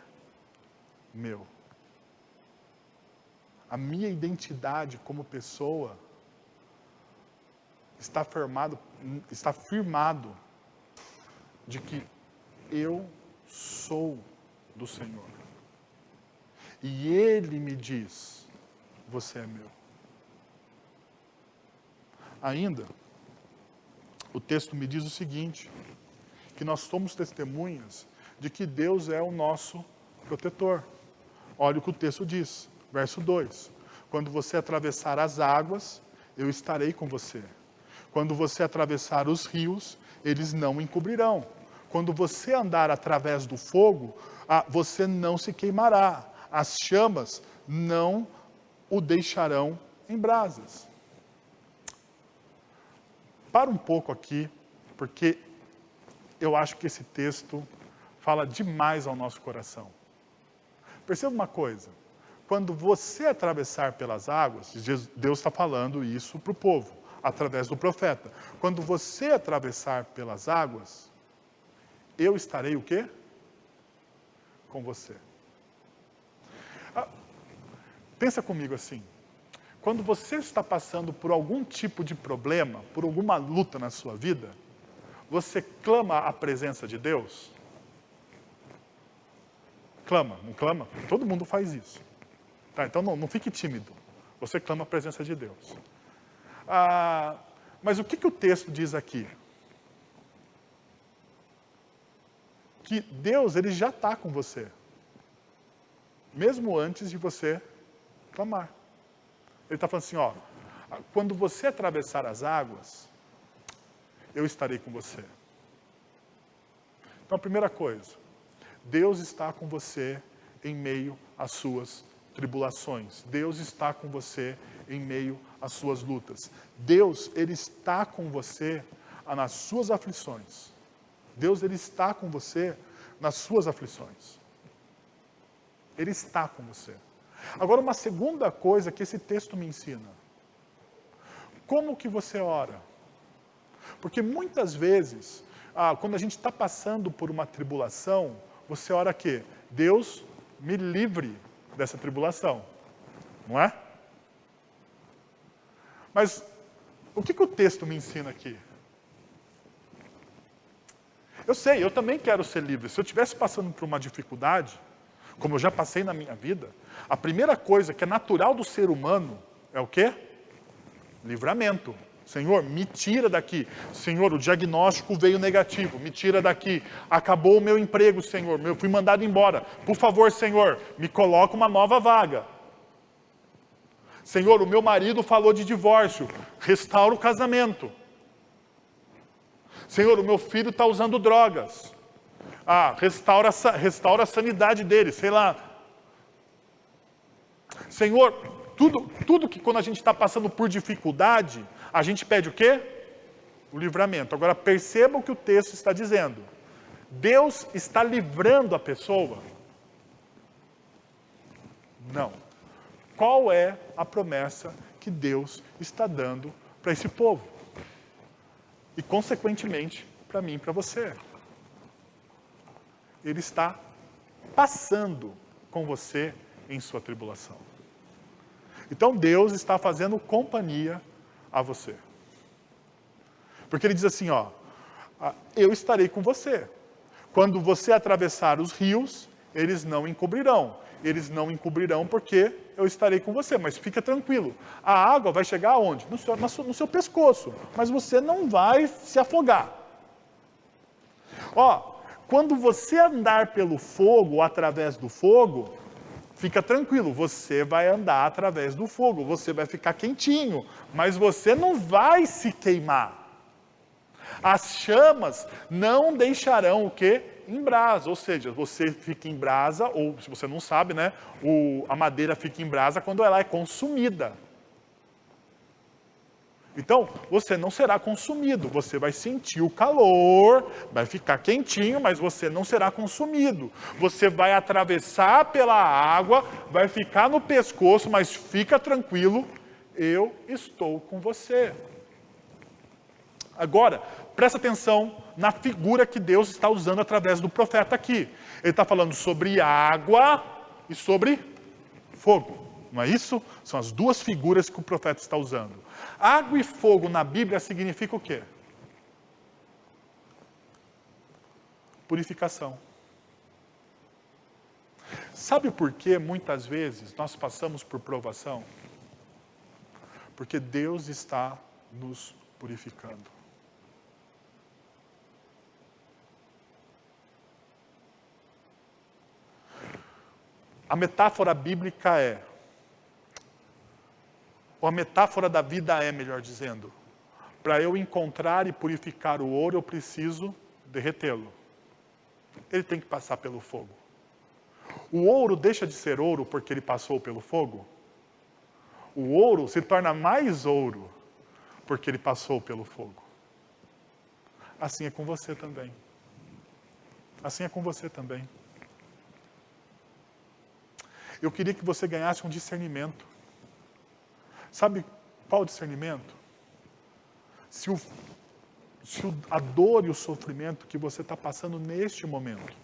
Speaker 1: meu. A minha identidade como pessoa está firmado de que eu sou do Senhor. E Ele me diz, você é meu. Ainda, o texto me diz o seguinte, que nós somos testemunhas de que Deus é o nosso protetor. Olha o que o texto diz, verso 2. Quando você atravessar as águas, eu estarei com você. Quando você atravessar os rios, eles não o encobrirão. Quando você andar através do fogo, você não se queimará. As chamas não o deixarão em brasas. Para um pouco aqui, porque eu acho que esse texto fala demais ao nosso coração. Perceba uma coisa. Quando você atravessar pelas águas, Deus está falando isso para o povo, através do profeta. Quando você atravessar pelas águas, eu estarei o quê? Com você. Pensa comigo assim. Quando você está passando por algum tipo de problema, por alguma luta na sua vida, você clama a presença de Deus? Clama, não clama? Todo mundo faz isso. Tá, então não fique tímido. Você clama a presença de Deus. Mas o que o texto diz aqui? Que Deus, ele já está com você. Mesmo antes de você clamar. Ele está falando assim, ó, quando você atravessar as águas, eu estarei com você. Então, a primeira coisa, Deus está com você em meio às suas tribulações. Deus está com você em meio às suas lutas. Deus, ele está com você nas suas aflições. Deus, ele está com você nas suas aflições. Ele está com você. Agora, uma segunda coisa que esse texto me ensina. Como que você ora? Porque muitas vezes, quando a gente está passando por uma tribulação, você ora quê? Deus, me livre dessa tribulação. Não é? Mas o que o texto me ensina aqui? Eu sei, eu também quero ser livre. Se eu estivesse passando por uma dificuldade, como eu já passei na minha vida, a primeira coisa que é natural do ser humano é o quê? Livramento. Senhor, me tira daqui. Senhor, o diagnóstico veio negativo, me tira daqui. Acabou o meu emprego, Senhor, eu fui mandado embora. Por favor, Senhor, me coloca uma nova vaga. Senhor, o meu marido falou de divórcio, restaura o casamento. Senhor, o meu filho está usando drogas. Restaura a sanidade dele, sei lá. Senhor, tudo que quando a gente está passando por dificuldade, a gente pede o quê? O livramento. Agora perceba o que o texto está dizendo. Deus está livrando a pessoa? Não. Qual é a promessa que Deus está dando para esse povo? E consequentemente, para mim e para você. Ele está passando com você em sua tribulação. Então Deus está fazendo companhia a você. Porque ele diz assim, ó, eu estarei com você. Quando você atravessar os rios, eles não encobrirão. Eles não encobrirão porque eu estarei com você. Mas fica tranquilo. A água vai chegar aonde? No seu pescoço. Mas você não vai se afogar. Ó, quando você andar pelo fogo ou através do fogo, fica tranquilo, você vai andar através do fogo, você vai ficar quentinho, mas você não vai se queimar. As chamas não deixarão o quê? Em brasa, ou seja, você fica em brasa, ou se você não sabe, né, a madeira fica em brasa quando ela é consumida. Então, você não será consumido, você vai sentir o calor, vai ficar quentinho, mas você não será consumido. Você vai atravessar pela água, vai ficar no pescoço, mas fica tranquilo, eu estou com você. Agora, presta atenção na figura que Deus está usando através do profeta aqui. Ele está falando sobre água e sobre fogo. Não é isso? São as duas figuras que o profeta está usando. Água e fogo na Bíblia significa o quê? Purificação. Sabe por que muitas vezes nós passamos por provação? Porque Deus está nos purificando. A metáfora bíblica ou a metáfora da vida melhor dizendo, para eu encontrar e purificar o ouro, eu preciso derretê-lo. Ele tem que passar pelo fogo. O ouro deixa de ser ouro porque ele passou pelo fogo? O ouro se torna mais ouro porque ele passou pelo fogo. Assim é com você também. Assim é com você também. Eu queria que você ganhasse um discernimento. Sabe qual discernimento? Se a dor e o sofrimento que você está passando neste momento,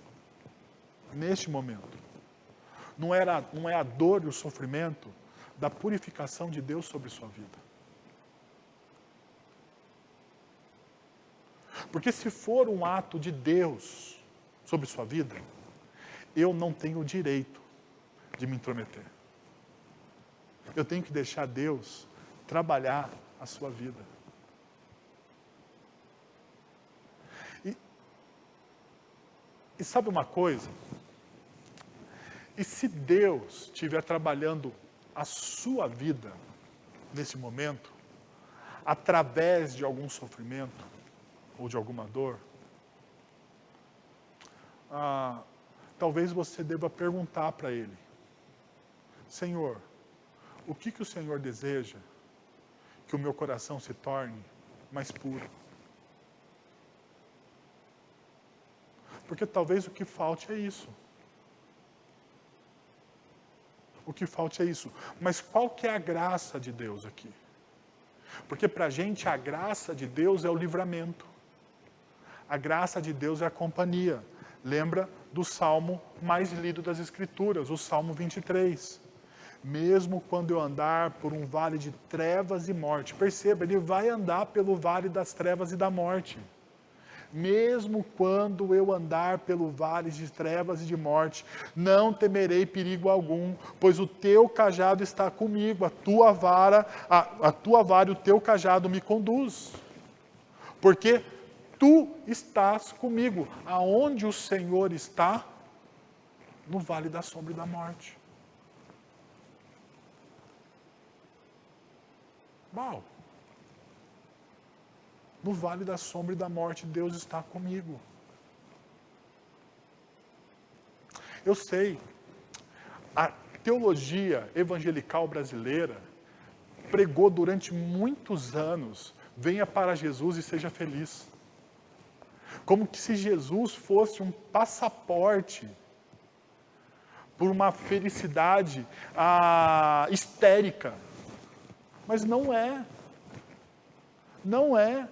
Speaker 1: não é a dor e o sofrimento da purificação de Deus sobre sua vida. Porque se for um ato de Deus sobre sua vida, eu não tenho o direito de me intrometer. Eu tenho que deixar Deus trabalhar a sua vida. E sabe uma coisa? E se Deus estiver trabalhando a sua vida nesse momento, através de algum sofrimento ou de alguma dor, talvez você deva perguntar para Ele: Senhor, o que o Senhor deseja que o meu coração se torne mais puro? Porque talvez o que falte é isso. O que falte é isso. Mas qual que é a graça de Deus aqui? Porque para a gente a graça de Deus é o livramento. A graça de Deus é a companhia. Lembra do salmo mais lido das Escrituras, o Salmo 23. Mesmo quando eu andar por um vale de trevas e morte. Perceba, ele vai andar pelo vale das trevas e da morte. Mesmo quando eu andar pelo vale de trevas e de morte, não temerei perigo algum, pois o teu cajado está comigo, a tua vara e o teu cajado me conduz. Porque tu estás comigo. Aonde o Senhor está? No vale da sombra e da morte. Uau! No vale da sombra e da morte, Deus está comigo. Eu sei, a teologia evangelical brasileira pregou durante muitos anos: venha para Jesus e seja feliz. Como que se Jesus fosse um passaporte por uma felicidade histérica. Mas não é. Não é.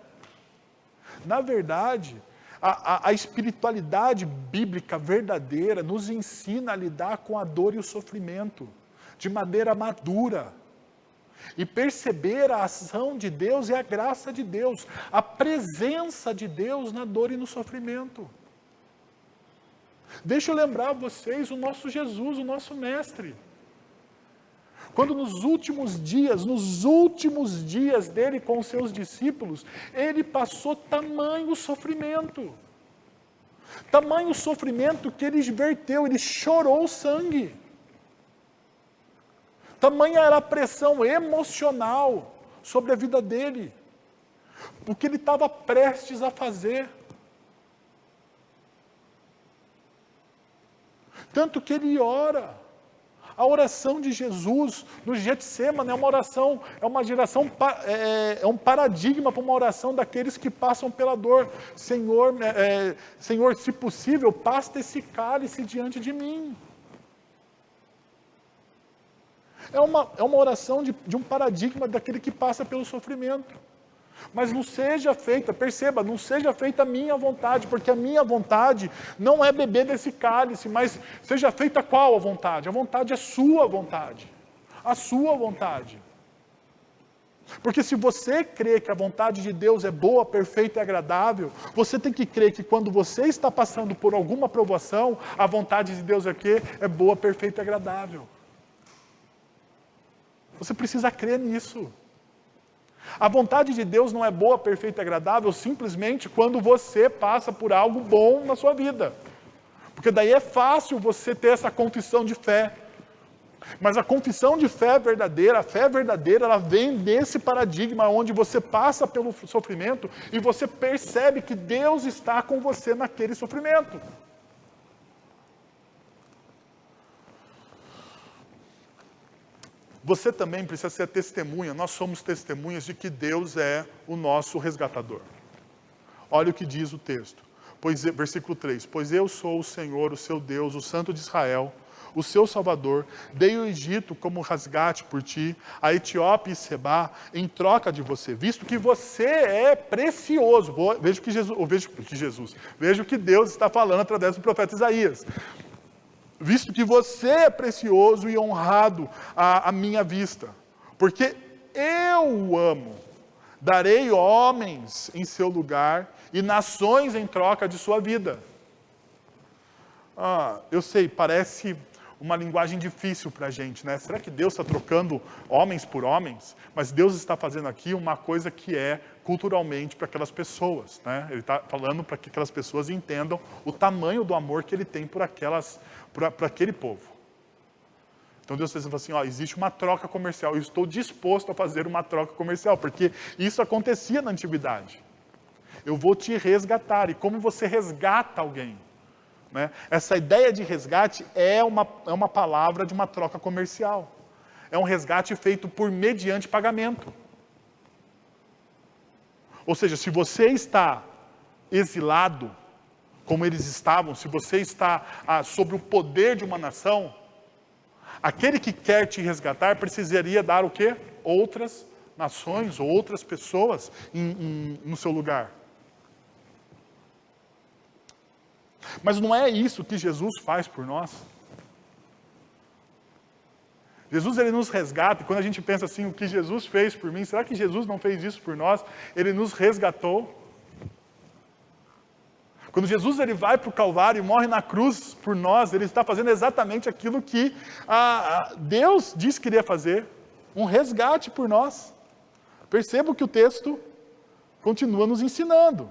Speaker 1: Na verdade, a espiritualidade bíblica verdadeira nos ensina a lidar com a dor e o sofrimento de maneira madura. E perceber a ação de Deus e a graça de Deus, a presença de Deus na dor e no sofrimento. Deixa eu lembrar a vocês o nosso Jesus, o nosso mestre. Quando nos últimos dias dele com os seus discípulos, ele passou tamanho sofrimento. Tamanho sofrimento que ele verteu, ele chorou sangue. Tamanha era a pressão emocional sobre a vida dele. O que ele estava prestes a fazer. Tanto que ele ora. A oração de Jesus no Getsêmani é uma oração, é um paradigma para uma oração daqueles que passam pela dor. Senhor, se possível, passa esse cálice diante de mim. É uma oração de um paradigma daquele que passa pelo sofrimento. Mas não seja feita, perceba, não seja feita a minha vontade, porque a minha vontade não é beber desse cálice, mas seja feita qual a vontade? A vontade é sua vontade. A sua vontade. Porque se você crê que a vontade de Deus é boa, perfeita e agradável, você tem que crer que quando você está passando por alguma provação, a vontade de Deus é quê? É boa, perfeita e agradável. Você precisa crer nisso. A vontade de Deus não é boa, perfeita e agradável simplesmente quando você passa por algo bom na sua vida. Porque daí é fácil você ter essa confissão de fé. Mas a confissão de fé verdadeira, a fé verdadeira, ela vem desse paradigma onde você passa pelo sofrimento e você percebe que Deus está com você naquele sofrimento. Você também precisa ser testemunha, nós somos testemunhas de que Deus é o nosso resgatador. Olha o que diz o texto, versículo 3. Pois eu sou o Senhor, o seu Deus, o Santo de Israel, o seu Salvador. Dei o Egito como resgate por ti, a Etiópia e Sebá em troca de você, visto que você é precioso. Veja o que Deus está falando através do profeta Isaías. Visto que você é precioso e honrado à minha vista, porque eu o amo, darei homens em seu lugar e nações em troca de sua vida. Eu sei, parece uma linguagem difícil para a gente, né? Será que Deus está trocando homens por homens? Mas Deus está fazendo aqui uma coisa que é culturalmente para aquelas pessoas, né? Ele está falando para que aquelas pessoas entendam o tamanho do amor que Ele tem por aquele povo. Então Deus está dizendo assim, existe uma troca comercial, eu estou disposto a fazer uma troca comercial, porque isso acontecia na antiguidade. Eu vou te resgatar, e como você resgata alguém? Né? Essa ideia de resgate é uma palavra de uma troca comercial. É um resgate feito mediante pagamento. Ou seja, se você está exilado, como eles estavam, se você está sob o poder de uma nação, aquele que quer te resgatar precisaria dar o quê? Outras nações, ou outras pessoas no seu lugar. Mas não é isso que Jesus faz por nós. Jesus, ele nos resgata, e quando a gente pensa assim, o que Jesus fez por mim, será que Jesus não fez isso por nós? Ele nos resgatou. Quando Jesus ele vai para o Calvário e morre na cruz por nós, ele está fazendo exatamente aquilo que Deus disse que iria fazer, um resgate por nós. Perceba que o texto continua nos ensinando.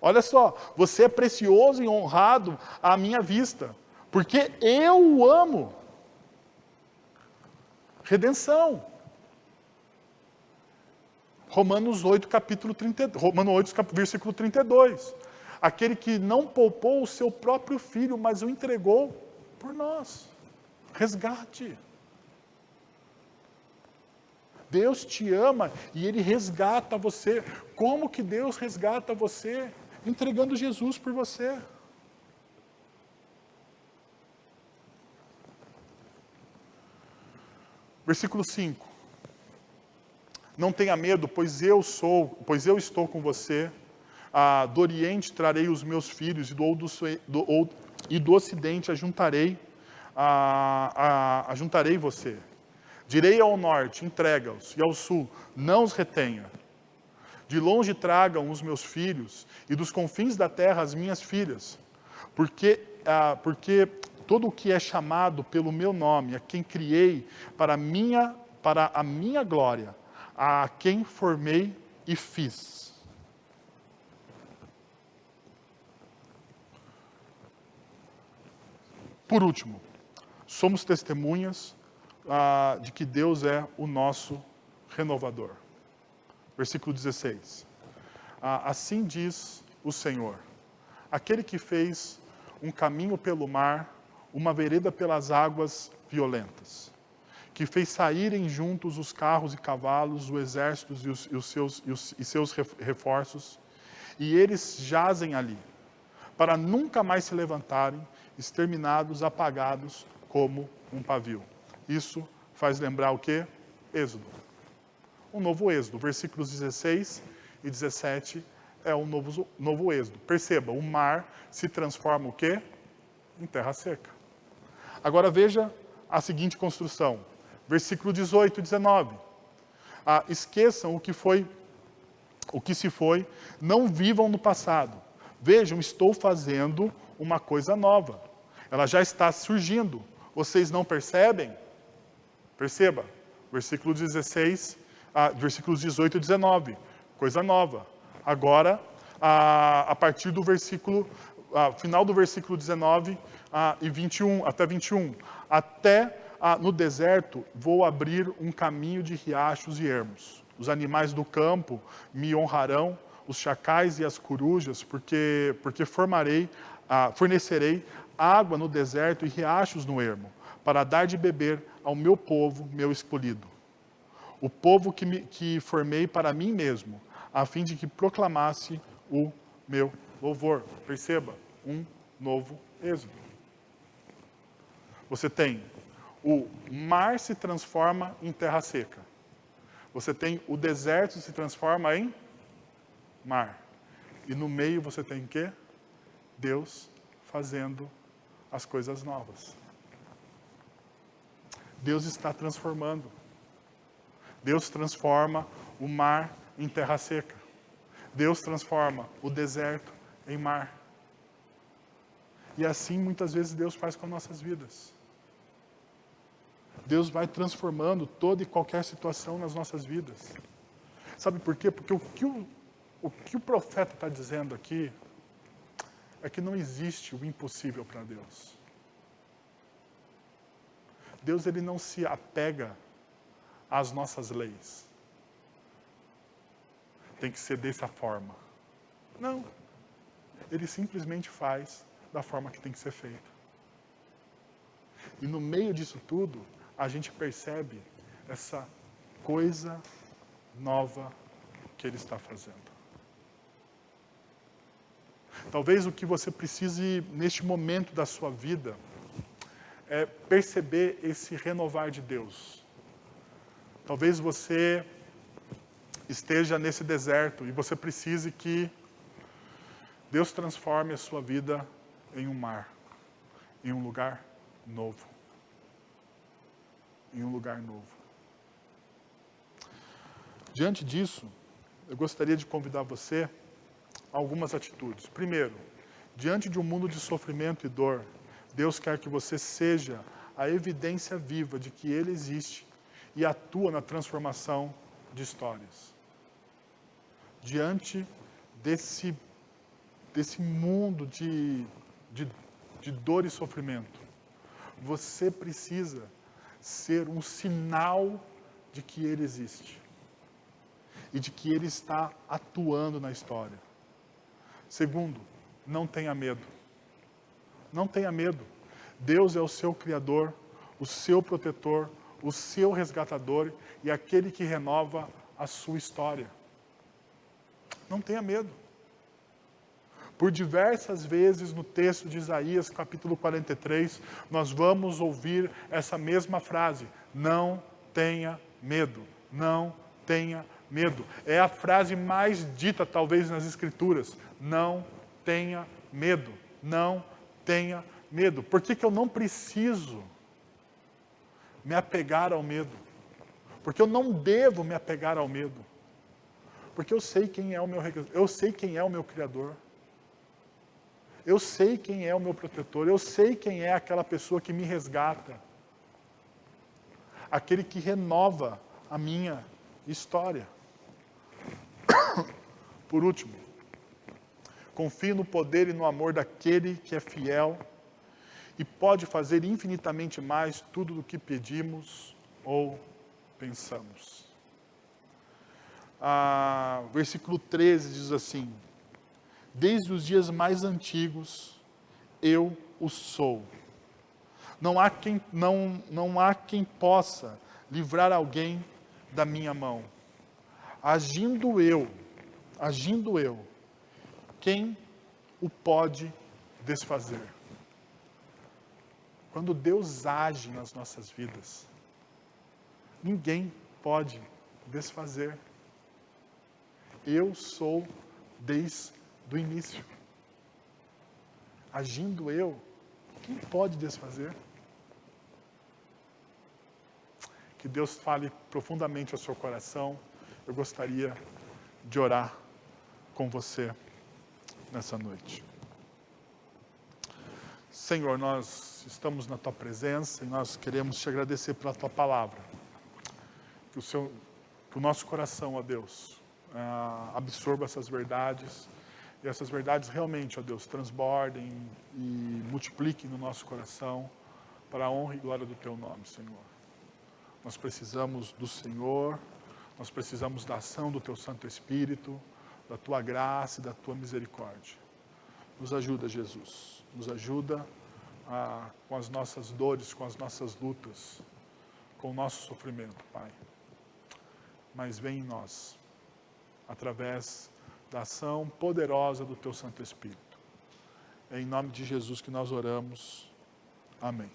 Speaker 1: Olha só, você é precioso e honrado à minha vista, porque eu o amo. Redenção. Romanos 8, versículo 32. Aquele que não poupou o seu próprio filho, mas o entregou por nós. Resgate. Deus te ama e Ele resgata você. Como que Deus resgata você? Entregando Jesus por você. Versículo 5. Não tenha medo, pois eu estou com você. Do Oriente trarei os meus filhos e do Ocidente ajuntarei você. Direi ao norte, entrega-os, e ao sul, não os retenha. De longe tragam os meus filhos, e dos confins da terra as minhas filhas. Porque todo o que é chamado pelo meu nome, a quem criei para a minha glória, a quem formei e fiz. Por último, somos testemunhas de que Deus é o nosso renovador. Versículo 16. Assim diz o Senhor, aquele que fez um caminho pelo mar, uma vereda pelas águas violentas, que fez saírem juntos os carros e cavalos, os exércitos e seus reforços, e eles jazem ali, para nunca mais se levantarem, exterminados, apagados como um pavio. Isso faz lembrar o quê? Êxodo. Um novo êxodo. Versículos 16 e 17 é um novo êxodo. Perceba, o mar se transforma o quê? Em terra seca. Agora veja a seguinte construção. Versículo 18 e 19. Esqueçam o que se foi, não vivam no passado. Vejam, estou fazendo uma coisa nova. Ela já está surgindo. Vocês não percebem? Perceba, versículos 18 e 19, coisa nova. Agora, a partir do versículo final do versículo 19 e 21, até 21. Até no deserto vou abrir um caminho de riachos e ermos. Os animais do campo me honrarão, os chacais e as corujas, porque fornecerei água no deserto e riachos no ermo, para dar de beber ao meu povo, meu escolhido. O povo que formei para mim mesmo, a fim de que proclamasse o meu louvor. Perceba, um novo êxodo. Você tem o mar se transforma em terra seca. Você tem o deserto se transforma em mar. E no meio você tem o quê? Deus fazendo as coisas novas. Deus está transformando. Deus transforma o mar em terra seca. Deus transforma o deserto em mar. E assim muitas vezes Deus faz com nossas vidas. Deus vai transformando toda e qualquer situação nas nossas vidas. Sabe por quê? Porque o que o profeta está dizendo aqui é que não existe o impossível para Deus. Deus ele não se apega às nossas leis. Tem que ser dessa forma. Não. Ele simplesmente faz da forma que tem que ser feito. E no meio disso tudo, a gente percebe essa coisa nova que Ele está fazendo. Talvez o que você precise neste momento da sua vida é perceber esse renovar de Deus. Talvez você esteja nesse deserto e você precise que Deus transforme a sua vida em um mar, em um lugar novo. Em um lugar novo. Diante disso, eu gostaria de convidar você a algumas atitudes. Primeiro, diante de um mundo de sofrimento e dor, Deus quer que você seja a evidência viva de que Ele existe e atua na transformação de histórias. Diante desse mundo de dor e sofrimento, você precisa ser um sinal de que Ele existe e de que Ele está atuando na história. Segundo, não tenha medo. Não tenha medo. Deus é o seu Criador, o seu protetor, o seu resgatador e aquele que renova a sua história. Não tenha medo. Por diversas vezes no texto de Isaías, capítulo 43, nós vamos ouvir essa mesma frase. Não tenha medo. Não tenha medo. É a frase mais dita, talvez, nas Escrituras. Não tenha medo. Não tenha medo. Por que eu não preciso me apegar ao medo? Porque eu não devo me apegar ao medo. Porque eu sei quem é o meu eu sei quem é o meu Criador. Eu sei quem é o meu protetor, eu sei quem é aquela pessoa que me resgata. Aquele que renova a minha história. Por último, confie no poder e no amor daquele que é fiel e pode fazer infinitamente mais tudo do que pedimos ou pensamos. Versículo 13 diz assim: desde os dias mais antigos, eu o sou. Não há quem possa livrar alguém da minha mão. Agindo eu, quem o pode desfazer? Quando Deus age nas nossas vidas, ninguém pode desfazer. Eu sou desde do início. Agindo eu, quem pode desfazer? Que Deus fale profundamente ao seu coração. Eu gostaria de orar com você nessa noite. Senhor, nós estamos na Tua presença e nós queremos Te agradecer pela Tua palavra. Que o nosso coração, ó Deus, absorva essas verdades E essas verdades realmente, ó Deus, transbordem e multipliquem no nosso coração para a honra e glória do Teu nome, Senhor. Nós precisamos do Senhor, nós precisamos da ação do Teu Santo Espírito, da Tua graça e da Tua misericórdia. Nos ajuda, Jesus. Nos ajuda com as nossas dores, com as nossas lutas, com o nosso sofrimento, Pai. Mas vem em nós, através da ação poderosa do Teu Santo Espírito. É em nome de Jesus que nós oramos. Amém.